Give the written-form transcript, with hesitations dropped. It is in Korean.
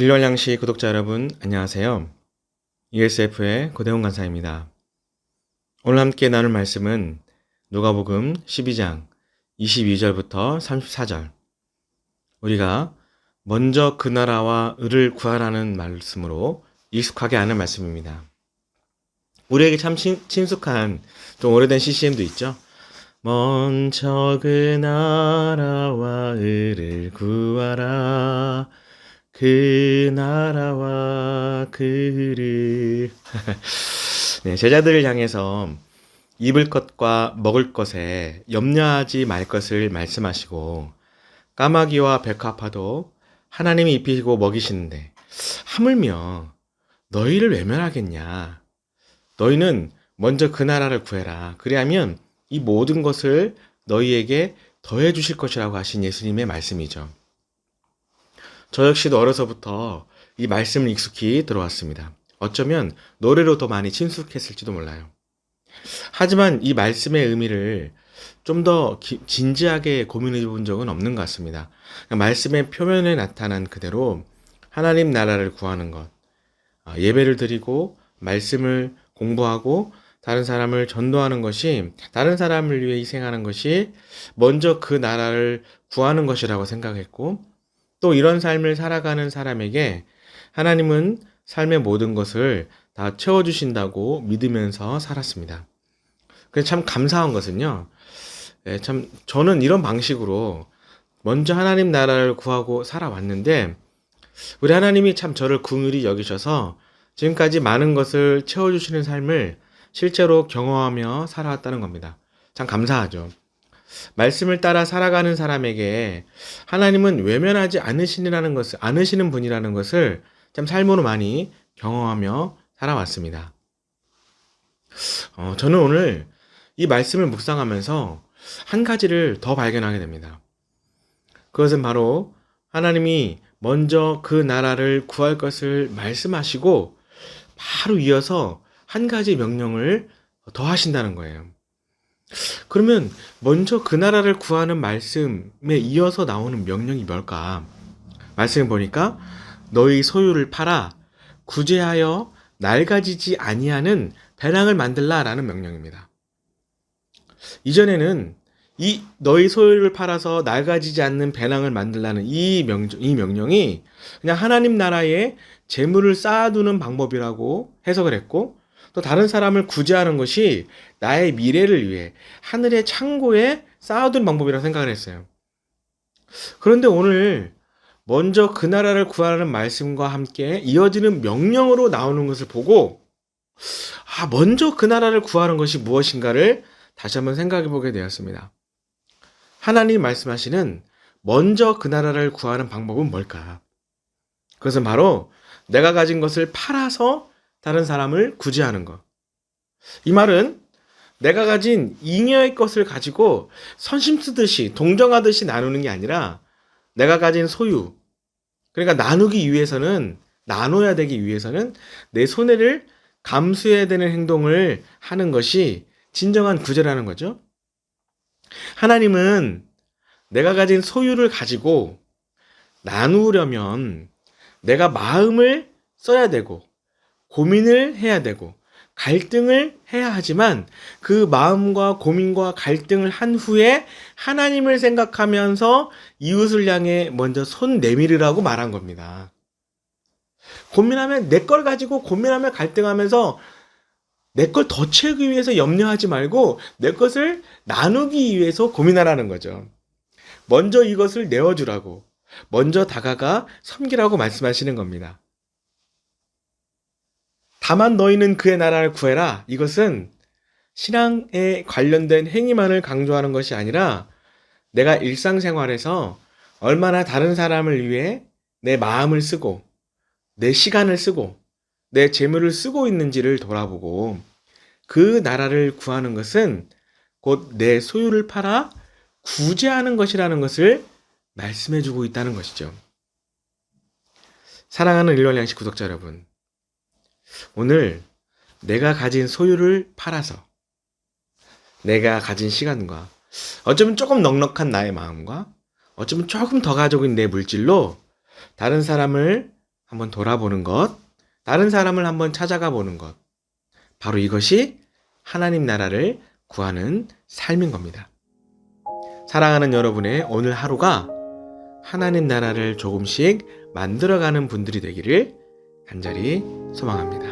일월양식 구독자 여러분, 안녕하세요. ESF의 고대훈 간사입니다. 오늘 함께 나눌 말씀은 누가복음 12장 22절부터 34절. 우리가 먼저 그 나라와 의를 구하라는 말씀으로 익숙하게 아는 말씀입니다. 우리에게 참 친숙한 좀 오래된 CCM도 있죠. 먼저 그 나라와 의를 구하라. 그 나라와 그를 네, 제자들을 향해서 입을 것과 먹을 것에 염려하지 말 것을 말씀하시고 까마귀와 백합화도 하나님이 입히시고 먹이시는데 하물며 너희를 외면하겠냐. 너희는 먼저 그 나라를 구해라. 그리하면 이 모든 것을 너희에게 더해 주실 것이라고 하신 예수님의 말씀이죠. 저 역시도 어려서부터 이 말씀을 익숙히 들어왔습니다. 어쩌면 노래로 더 많이 친숙했을지도 몰라요. 하지만 이 말씀의 의미를 좀 더 진지하게 고민해 본 적은 없는 것 같습니다. 말씀의 표면에 나타난 그대로 하나님 나라를 구하는 것, 예배를 드리고 말씀을 공부하고 다른 사람을 전도하는 것이, 다른 사람을 위해 희생하는 것이 먼저 그 나라를 구하는 것이라고 생각했고, 또 이런 삶을 살아가는 사람에게 하나님은 삶의 모든 것을 다 채워주신다고 믿으면서 살았습니다. 그래서 참 감사한 것은요, 저는 이런 방식으로 먼저 하나님 나라를 구하고 살아왔는데, 우리 하나님이 참 저를 긍휼히 여기셔서 지금까지 많은 것을 채워주시는 삶을 실제로 경험하며 살아왔다는 겁니다. 참 감사하죠. 말씀을 따라 살아가는 사람에게 하나님은 외면하지 않으시는 분이라는 것을 참 삶으로 많이 경험하며 살아왔습니다. 저는 오늘 이 말씀을 묵상하면서 한 가지를 더 발견하게 됩니다. 그것은 바로 하나님이 먼저 그 나라를 구할 것을 말씀하시고 바로 이어서 한 가지 명령을 더 하신다는 거예요. 그러면 먼저 그 나라를 구하는 말씀에 이어서 나오는 명령이 뭘까? 말씀을 보니까 너희 소유를 팔아 구제하여 낡아지지 아니하는 배낭을 만들라라는 명령입니다. 이전에는 이 너희 소유를 팔아서 낡아지지 않는 배낭을 만들라는 이 명령이 그냥 하나님 나라에 재물을 쌓아두는 방법이라고 해석을 했고, 또 다른 사람을 구제하는 것이 나의 미래를 위해 하늘의 창고에 쌓아두는 방법이라고 생각을 했어요. 그런데 오늘 먼저 그 나라를 구하라는 말씀과 함께 이어지는 명령으로 나오는 것을 보고, 먼저 그 나라를 구하는 것이 무엇인가를 다시 한번 생각해 보게 되었습니다. 하나님이 말씀하시는 먼저 그 나라를 구하는 방법은 뭘까? 그것은 바로 내가 가진 것을 팔아서 다른 사람을 구제하는 것. 이 말은 내가 가진 잉여의 것을 가지고 선심 쓰듯이 동정하듯이 나누는 게 아니라 내가 가진 소유, 그러니까 나눠야 되기 위해서는 내 손해를 감수해야 되는 행동을 하는 것이 진정한 구제라는 거죠. 하나님은 내가 가진 소유를 가지고 나누려면 내가 마음을 써야 되고 고민을 해야 되고 갈등을 해야 하지만, 그 마음과 고민과 갈등을 한 후에 하나님을 생각하면서 이웃을 향해 먼저 손 내밀으라고 말한 겁니다. 고민하면 내 걸 가지고 고민하며 갈등하면서 내 걸 더 채우기 위해서 염려하지 말고 내 것을 나누기 위해서 고민하라는 거죠. 먼저 이것을 내어주라고, 먼저 다가가 섬기라고 말씀하시는 겁니다. 다만 너희는 그의 나라를 구해라. 이것은 신앙에 관련된 행위만을 강조하는 것이 아니라 내가 일상생활에서 얼마나 다른 사람을 위해 내 마음을 쓰고 내 시간을 쓰고 내 재물을 쓰고 있는지를 돌아보고, 그 나라를 구하는 것은 곧 내 소유를 팔아 구제하는 것이라는 것을 말씀해주고 있다는 것이죠. 사랑하는 일월양식 구독자 여러분, 오늘 내가 가진 소유를 팔아서 내가 가진 시간과 어쩌면 조금 넉넉한 나의 마음과 어쩌면 조금 더 가지고 있는 내 물질로 다른 사람을 한번 돌아보는 것, 다른 사람을 한번 찾아가 보는 것. 바로 이것이 하나님 나라를 구하는 삶인 겁니다. 사랑하는 여러분의 오늘 하루가 하나님 나라를 조금씩 만들어가는 분들이 되기를 간절히 소망합니다.